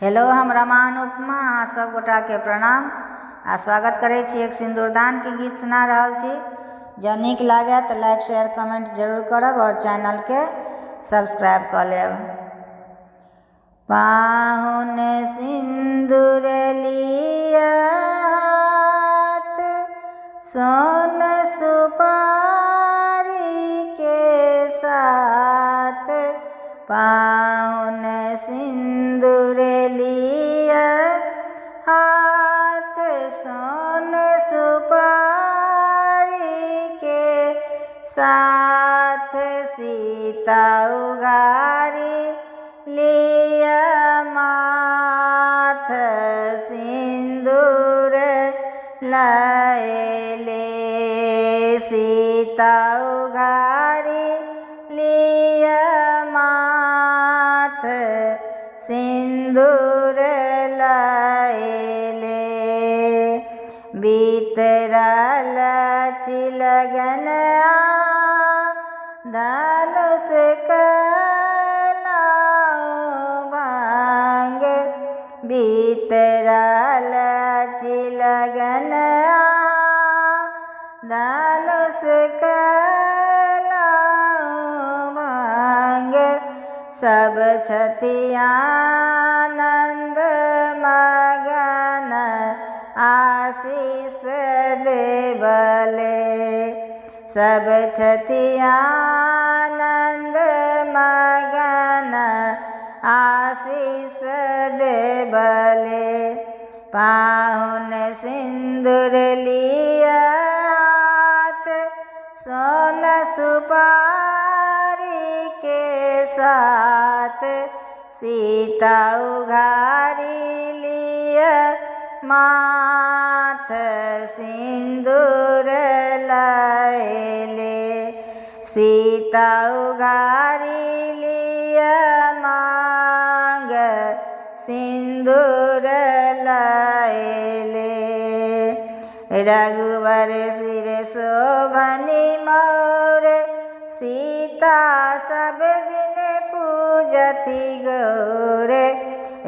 Hello, हम रमा अनुपमा अहाँ सब गोटा के प्रणाम आ स्वागत करै छी। एक सिंदूरदान के गीत सुना रहल छी। जँ नीक लागे तऽ लाइक शेयर कमेंट जरूर करब और चैनल के सब्सक्राइब कऽ लेब। पाहुन सिंदूर लियात सोन सुपारी के साथ, पाहुन सिंदूर लिया हाथ सोन सुपारी के साथ, सीता उघारी लिया माथ सिंदूर लाएले, सीता उघारी लिया माथ सिंदूर लाएले। बीतरल चिलगन धनुष कलाओ भांग, बीतरल चिलगन धनुष कलाओ भांग, सब छथि आनंद मगन आशीष देबले, सब छथि आनंद मगन आशीष देबले। पाहुन सिंदूर लिया हाथ सोन सुपारी के साथ, सीता उघारी लिया माथ सिंदूर लाएले, सीता उघारी लिया मांग सिंदूर लाएले। रघुवर सिर शोभनि मोर, सीता सब दिन पूजति गौर,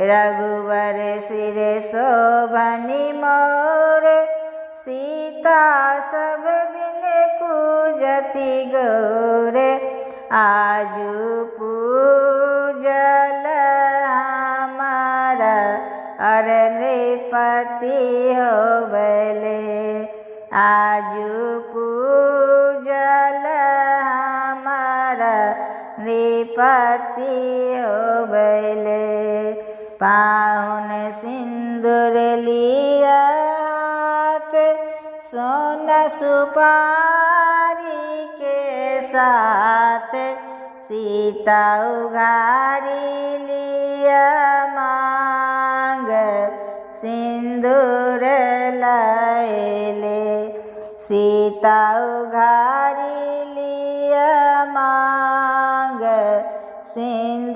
रघुवर सिर शोभनि मोर, सीता सब दिन पूजति गौर, आजु पूजल हमारा और नृपति होबले, आजु पूजल हमारा नृपति होबले। पाहुन सिंदूर लिया हाथ सोन सुपारी के साथ, सीता उघारी लिया मांग सिंदूर लाएले, सीता उघारी लिया मांग सिंदूर